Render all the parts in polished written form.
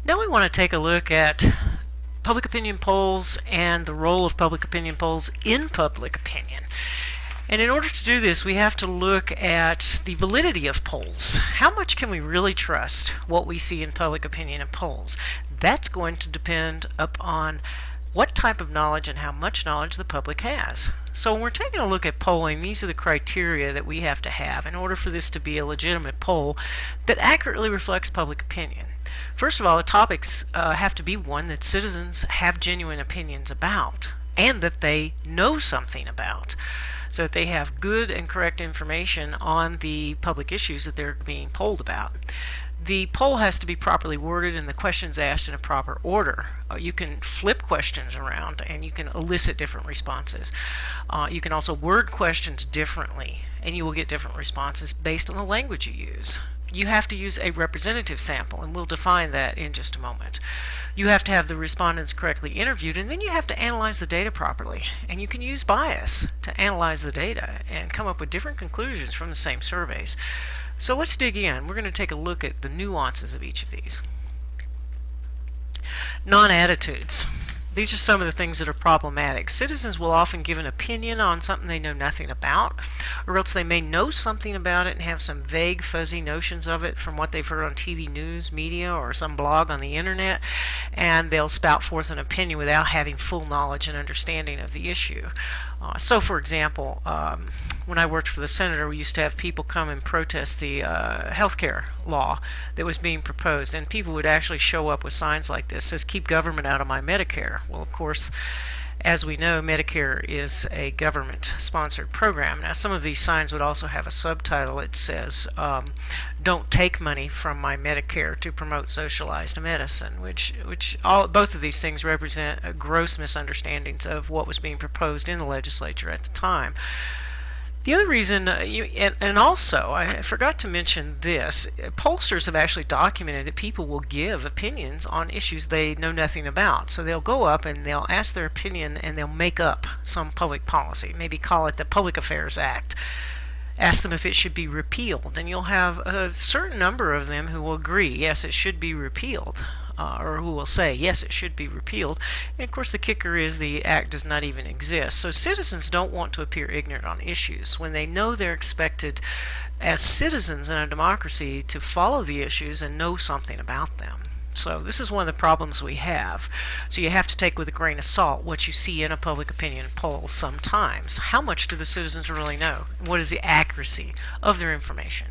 Now we want to take a look at public opinion polls and the role of public opinion polls in public opinion. And in order to do this, we have to look at the validity of polls. How much can we really trust what we see in public opinion and polls? That's going to depend upon what type of knowledge and how much knowledge the public has. So when we're taking a look at polling, these are the criteria that we have to have in order for this to be a legitimate poll that accurately reflects public opinion. First of all, the topics have to be one that citizens have genuine opinions about and that they know something about, so that they have good and correct information on the public issues that they're being polled about. The poll has to be properly worded and the questions asked in a proper order. You can flip questions around and you can elicit different responses. You can also word questions differently and you will get different responses based on the language you use. You have to use a representative sample, and we'll define that in just a moment. You have to have the respondents correctly interviewed, and then you have to analyze the data properly. And you can use bias to analyze the data and come up with different conclusions from the same surveys. So let's dig in. We're going to take a look at the nuances of each of these. Non-attitudes. These are some of the things that are problematic. Citizens will often give an opinion on something they know nothing about, or else they may know something about it and have some vague, fuzzy notions of it from what they've heard on TV news, media, or some blog on the internet, and they'll spout forth an opinion without having full knowledge and understanding of the issue. So, for example, when I worked for the senator, we used to have people come and protest the healthcare law that was being proposed, and people would actually show up with signs like this: says "Keep government out of my Medicare." Well, of course, as we know, Medicare is a government-sponsored program. Now, some of these signs would also have a subtitle. It says, "Don't take money from my Medicare to promote socialized medicine," which both of these things represent gross misunderstandings of what was being proposed in the legislature at the time. The other reason, and also, I forgot to mention this, pollsters have actually documented that people will give opinions on issues they know nothing about. So they'll go up and they'll ask their opinion and they'll make up some public policy, maybe call it the Public Affairs Act. Ask them if it should be repealed, and you'll have a certain number of them who will agree, yes, it should be repealed. Or who will say, yes, it should be repealed. And of course the kicker is the act does not even exist. So citizens don't want to appear ignorant on issues when they know they're expected as citizens in a democracy to follow the issues and know something about them. So this is one of the problems we have. So you have to take with a grain of salt what you see in a public opinion poll sometimes. How much do the citizens really know? What is the accuracy of their information?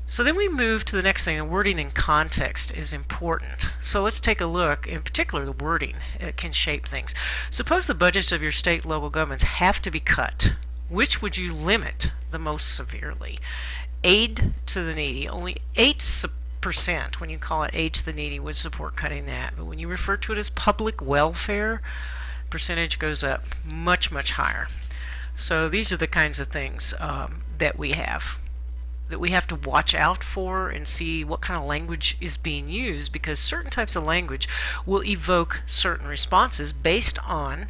So then we move to the next thing. The wording and context is important. So let's take a look. In particular, the wording can shape things. Suppose the budgets of your state and local governments have to be cut. Which would you limit the most severely? Aid to the needy. Only 8%, when you call it aid to the needy, would support cutting that. But when you refer to it as public welfare, percentage goes up much, much higher. So these are the kinds of things that we have to watch out for and see what kind of language is being used, because certain types of language will evoke certain responses based on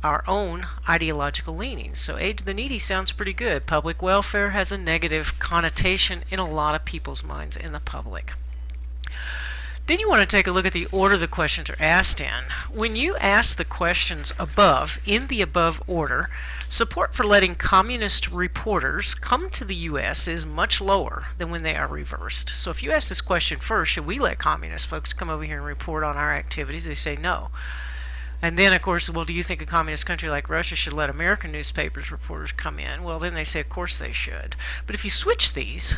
our own ideological leanings. So aid to the needy sounds pretty good. Public welfare has a negative connotation in a lot of people's minds in the public. Then you want to take a look at the order the questions are asked in. When you ask the questions above, in the above order, support for letting communist reporters come to the U.S. is much lower than when they are reversed. So if you ask this question first, should we let communist folks come over here and report on our activities? They say no. And then, of course, well, do you think a communist country like Russia should let American newspapers reporters come in? Well, then they say, of course they should. But if you switch these,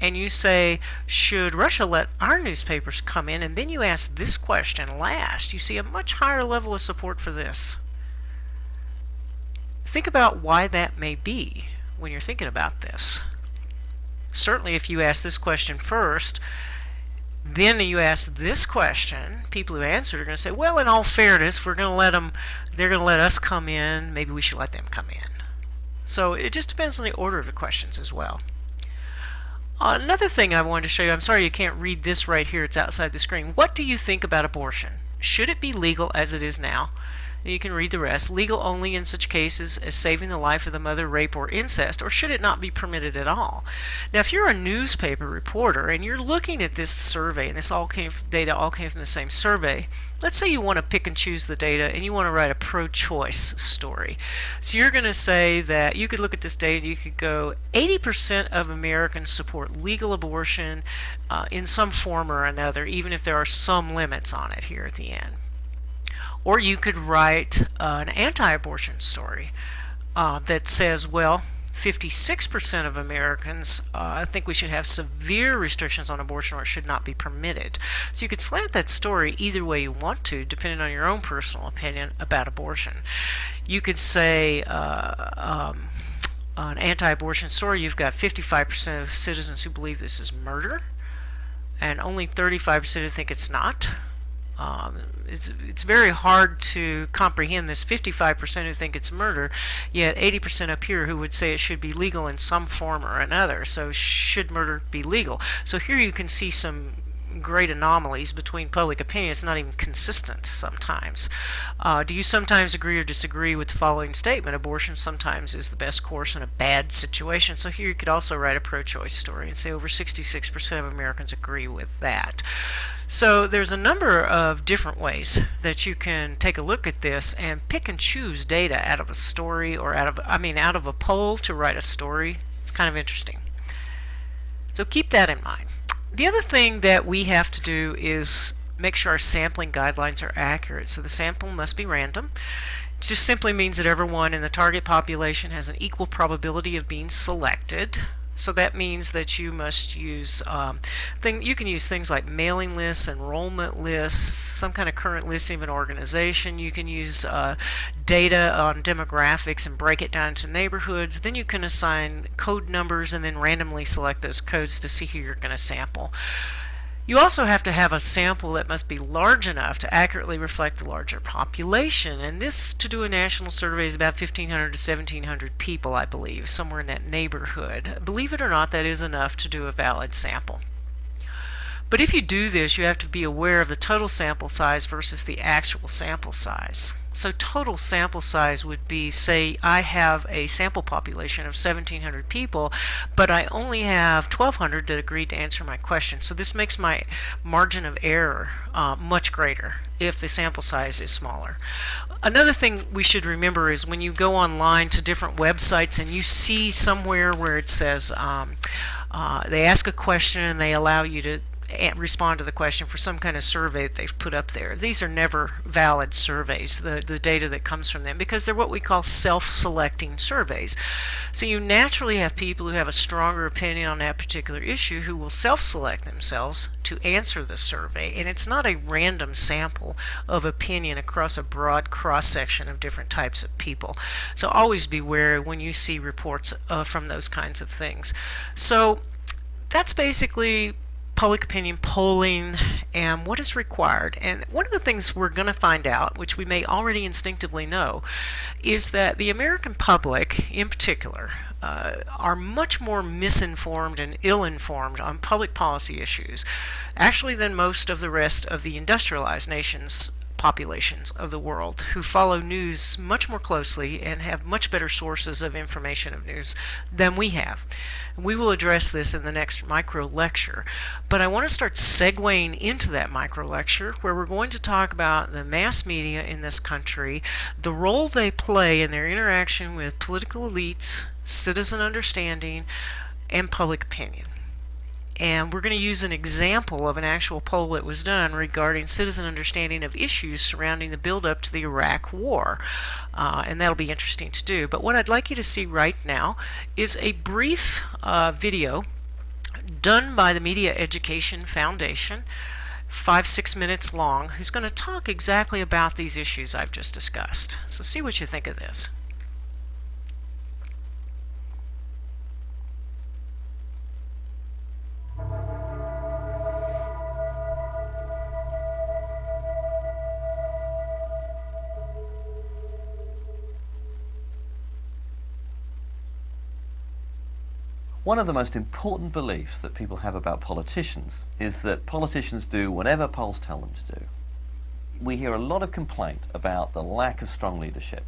and you say, should Russia let our newspapers come in? And then you ask this question last, you see a much higher level of support for this. Think about why that may be when you're thinking about this. Certainly if you ask this question first, then you ask this question, people who answer are going to say, well, in all fairness, if we're going to let them, they're going to let us come in, maybe we should let them come in. So it just depends on the order of the questions as well. Another thing I wanted to show you, I'm sorry you can't read this right here, it's outside the screen. What do you think about abortion? Should it be legal as it is now? You can read the rest. Legal only in such cases as saving the life of the mother, rape, or incest, or should it not be permitted at all? Now, if you're a newspaper reporter and you're looking at this survey, and data all came from the same survey, let's say you want to pick and choose the data and you want to write a pro-choice story. So you're going to say that you could look at this data, you could go 80% of Americans support legal abortion in some form or another, even if there are some limits on it here at the end. Or you could write an anti-abortion story that says, well, 56% of Americans think we should have severe restrictions on abortion or it should not be permitted. So you could slant that story either way you want to, depending on your own personal opinion about abortion. You could say an anti-abortion story, you've got 55% of citizens who believe this is murder, and only 35% who think it's not. It's very hard to comprehend this 55% who think it's murder, yet 80% up here who would say it should be legal in some form or another. So should murder be legal? So here you can see some great anomalies between public opinion. It's not even consistent sometimes. Do you sometimes agree or disagree with the following statement? Abortion sometimes is the best course in a bad situation. So here you could also write a pro-choice story and say over 66% of Americans agree with that. So there's a number of different ways that you can take a look at this and pick and choose data out of a story or out of a poll to write a story. It's kind of interesting. So keep that in mind. The other thing that we have to do is make sure our sampling guidelines are accurate. So the sample must be random. It just simply means that everyone in the target population has an equal probability of being selected. So that means that you must use you can use things like mailing lists, enrollment lists, some kind of current listing of an organization. You can use data on demographics and break it down into neighborhoods. Then you can assign code numbers and then randomly select those codes to see who you're going to sample. You also have to have a sample that must be large enough to accurately reflect the larger population, and this, to do a national survey, is about 1,500 to 1,700 people, I believe, somewhere in that neighborhood. Believe it or not, that is enough to do a valid sample. But if you do this, you have to be aware of the total sample size versus the actual sample size. So total sample size would be, say, I have a sample population of 1,700 people, but I only have 1,200 that agreed to answer my question. So this makes my margin of error much greater if the sample size is smaller. Another thing we should remember is when you go online to different websites and you see somewhere where it says they ask a question and they allow you to respond to the question for some kind of survey that they've put up there. These are never valid surveys, the data that comes from them, because they're what we call self-selecting surveys. So you naturally have people who have a stronger opinion on that particular issue who will self-select themselves to answer the survey, and it's not a random sample of opinion across a broad cross-section of different types of people. So always beware when you see reports from those kinds of things. So that's basically public opinion polling and what is required. And one of the things we're going to find out, which we may already instinctively know, is that the American public in particular are much more misinformed and ill-informed on public policy issues actually than most of the rest of the industrialized nations populations of the world, who follow news much more closely and have much better sources of information of news than we have. We will address this in the next micro lecture, but I want to start segueing into that micro lecture where we're going to talk about the mass media in this country, the role they play in their interaction with political elites, citizen understanding, and public opinion. And we're going to use an example of an actual poll that was done regarding citizen understanding of issues surrounding the build-up to the Iraq War. And that'll be interesting to do. But what I'd like you to see right now is a brief video done by the Media Education Foundation, 5-6 minutes long, who's going to talk exactly about these issues I've just discussed. So see what you think of this. One of the most important beliefs that people have about politicians is that politicians do whatever polls tell them to do. we hear a lot of complaint about the lack of strong leadership,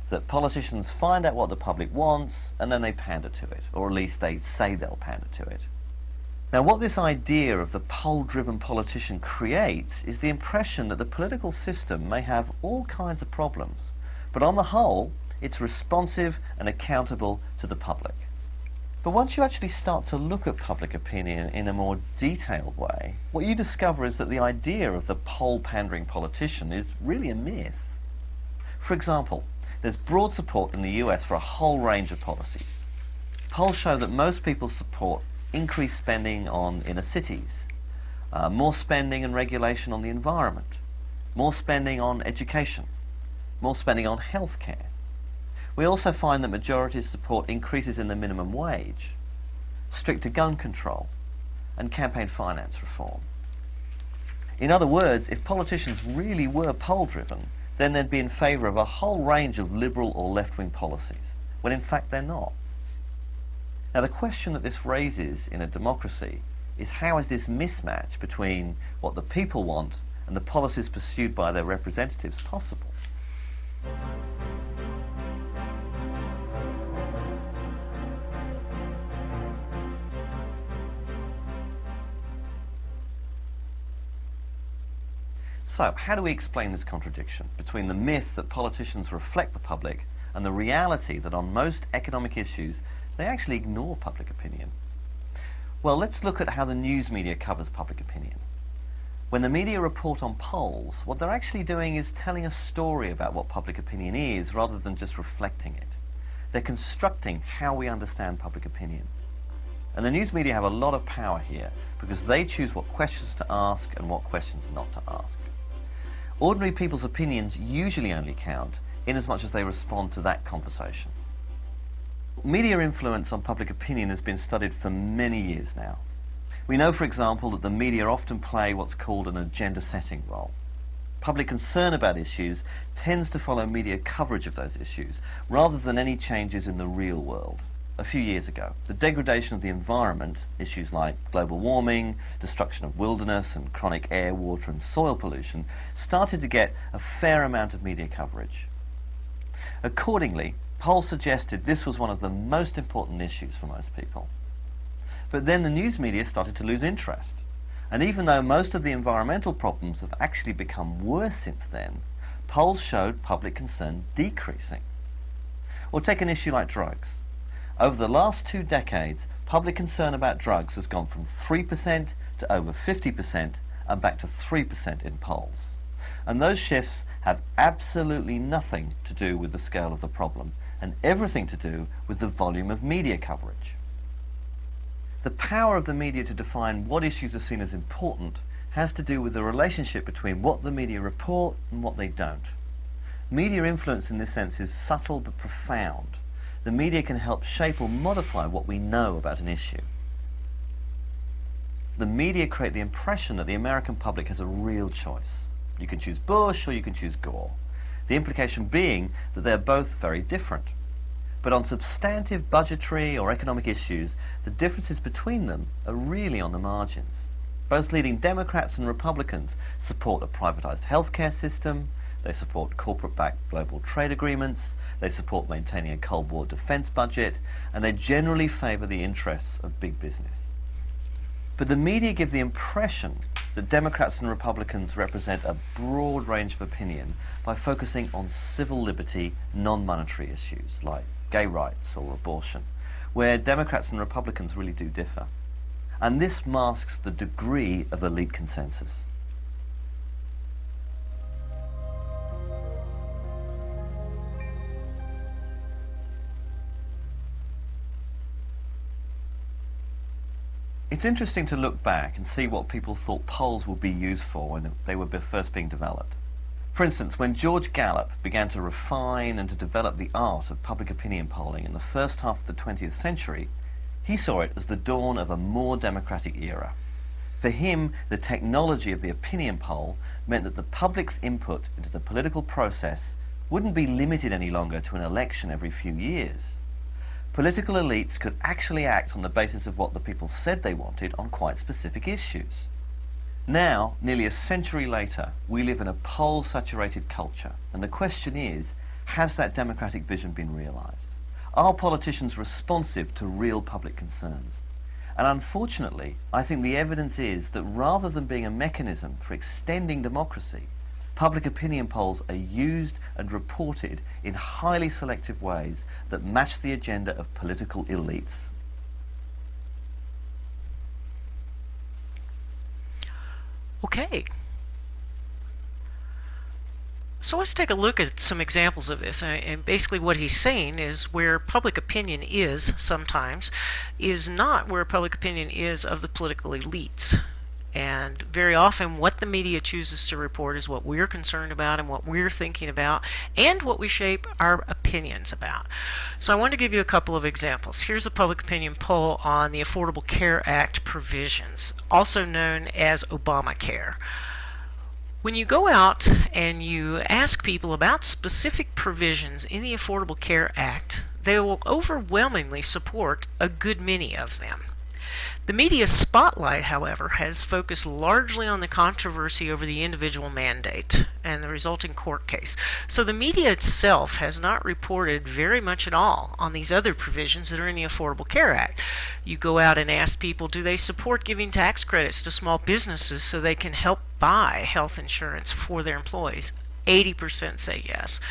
that politicians find out what the public wants and then they pander to it, or at least they say they'll pander to it. Now, what this idea of the poll-driven politician creates is the impression that the political system may have all kinds of problems, but on the whole, it's responsive and accountable to the public. But once you actually start to look at public opinion in a more detailed way, what you discover is that the idea of the poll-pandering politician is really a myth. For example, there's broad support in the US for a whole range of policies. Polls show that most people support increased spending on inner cities, more spending and regulation on the environment, more spending on education, more spending on healthcare. We also find that majorities support increases in the minimum wage, stricter gun control, and campaign finance reform. In other words, if politicians really were poll-driven, then they'd be in favour of a whole range of liberal or left-wing policies, when in fact they're not. Now, the question that this raises in a democracy is, how is this mismatch between what the people want and the policies pursued by their representatives possible? So, how do we explain this contradiction between the myth that politicians reflect the public and the reality that on most economic issues they actually ignore public opinion? Well, let's look at how the news media covers public opinion. When the media report on polls, what they're actually doing is telling a story about what public opinion is rather than just reflecting it. They're constructing how we understand public opinion. And the news media have a lot of power here because they choose what questions to ask and what questions not to ask. Ordinary people's opinions usually only count in as much as they respond to that conversation. Media influence on public opinion has been studied for many years now. We know, for example, that the media often play what's called an agenda-setting role. Public concern about issues tends to follow media coverage of those issues, rather than any changes in the real world. A few years ago, the degradation of the environment, issues like global warming, destruction of wilderness, and chronic air, water, and soil pollution, started to get a fair amount of media coverage. Accordingly, polls suggested this was one of the most important issues for most people. But then the news media started to lose interest. And even though most of the environmental problems have actually become worse since then, polls showed public concern decreasing. Or take an issue like drugs. Over the last 2 decades, public concern about drugs has gone from 3% to over 50% and back to 3% in polls. And those shifts have absolutely nothing to do with the scale of the problem, and everything to do with the volume of media coverage. The power of the media to define what issues are seen as important has to do with the relationship between what the media report and what they don't. Media influence in this sense is subtle but profound. The media can help shape or modify what we know about an issue. The media create the impression that the American public has a real choice. You can choose Bush or you can choose Gore. The implication being that they're both very different. But on substantive budgetary or economic issues, the differences between them are really on the margins. Both leading Democrats and Republicans support a privatized healthcare system, they support corporate-backed global trade agreements, they support maintaining a Cold War defense budget, and they generally favor the interests of big business. But the media give the impression that Democrats and Republicans represent a broad range of opinion by focusing on civil liberty, non-monetary issues like gay rights or abortion, where Democrats and Republicans really do differ. And this masks the degree of elite consensus. It's interesting to look back and see what people thought polls would be used for when they were first being developed. For instance, when George Gallup began to refine and to develop the art of public opinion polling in the first half of the 20th century, he saw it as the dawn of a more democratic era. For him, the technology of the opinion poll meant that the public's input into the political process wouldn't be limited any longer to an election every few years. Political elites could actually act on the basis of what the people said they wanted on quite specific issues. Now, nearly a century later, we live in a poll-saturated culture, and the question is, has that democratic vision been realised? Are politicians responsive to real public concerns? And unfortunately, I think the evidence is that rather than being a mechanism for extending democracy, public opinion polls are used and reported in highly selective ways that match the agenda of political elites. Okay. So let's take a look at some examples of this. And basically what he's saying is where public opinion is sometimes is not where public opinion is of the political elites. And very often what the media chooses to report is what we're concerned about and what we're thinking about and what we shape our opinions about. So I want to give you a couple of examples. Here's a public opinion poll on the Affordable Care Act provisions, also known as Obamacare. When you go out and you ask people about specific provisions in the Affordable Care Act, they will overwhelmingly support a good many of them. The media spotlight, however, has focused largely on the controversy over the individual mandate and the resulting court case. So the media itself has not reported very much at all on these other provisions that are in the Affordable Care Act. You go out and ask people, do they support giving tax credits to small businesses so they can help buy health insurance for their employees? 80% say yes.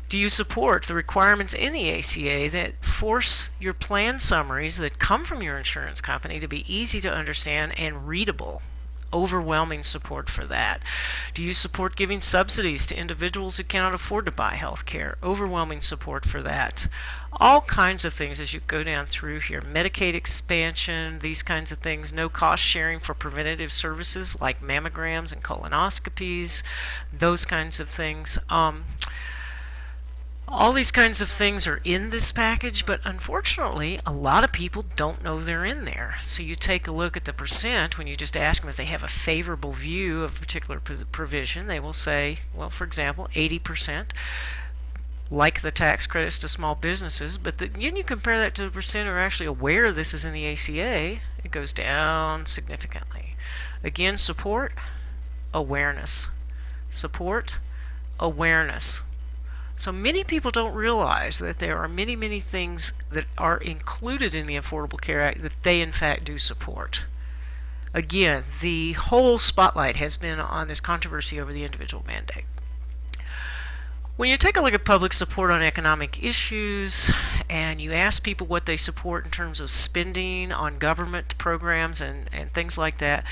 Do you support the requirements in the ACA that force your plan summaries that come from your insurance company to be easy to understand and readable? Overwhelming support for that. Do you support giving subsidies to individuals who cannot afford to buy health care? Overwhelming support for that. All kinds of things as you go down through here. Medicaid expansion, these kinds of things. No cost sharing for preventative services like mammograms and colonoscopies, those kinds of things. All these kinds of things are in this package, but unfortunately, a lot of people don't know they're in there. So you take a look at the percent, when you just ask them if they have a favorable view of a particular provision, they will say, well, for example, 80% like the tax credits to small businesses, but then you compare that to the percent who are actually aware this is in the ACA, it goes down significantly. Again, support, awareness. Support, awareness. So many people don't realize that there are many, many things that are included in the Affordable Care Act that they in fact do support. Again, the whole spotlight has been on this controversy over the individual mandate. When you take a look at public support on economic issues and you ask people what they support in terms of spending on government programs and things like that,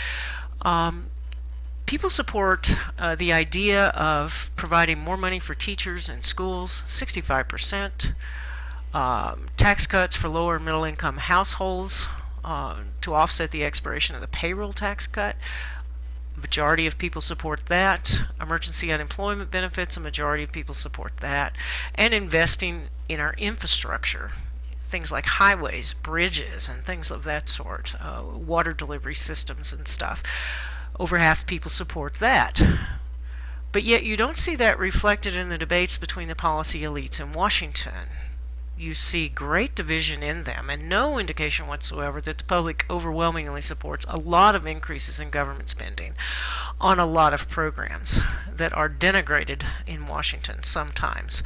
people support the idea of providing more money for teachers and schools, 65%, tax cuts for lower and middle income households to offset the expiration of the payroll tax cut. Majority of people support that. Emergency unemployment benefits, a majority of people support that. And investing in our infrastructure, things like highways, bridges, and things of that sort, water delivery systems and stuff. Over half people support that. But yet you don't see that reflected in the debates between the policy elites in Washington. You see great division in them and no indication whatsoever that the public overwhelmingly supports a lot of increases in government spending on a lot of programs that are denigrated in Washington sometimes.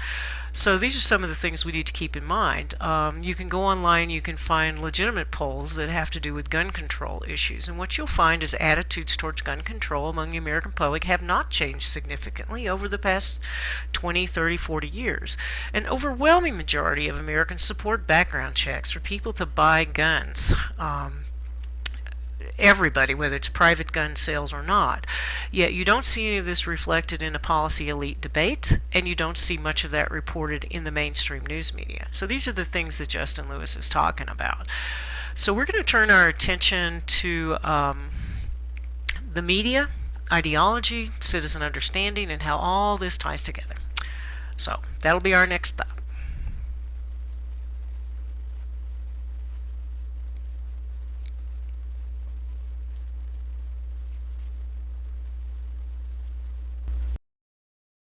So these are some of the things we need to keep in mind. You can go online, you can find legitimate polls that have to do with gun control issues, and what you'll find is attitudes towards gun control among the American public have not changed significantly over the past 20, 30, 40 years. An overwhelming majority of Americans support background checks for people to buy guns. Everybody, whether it's private gun sales or not. Yet you don't see any of this reflected in a policy elite debate, and you don't see much of that reported in the mainstream news media. So these are the things that Justin Lewis is talking about. So we're going to turn our attention to the media, ideology, citizen understanding, and how all this ties together. So that'll be our next stop.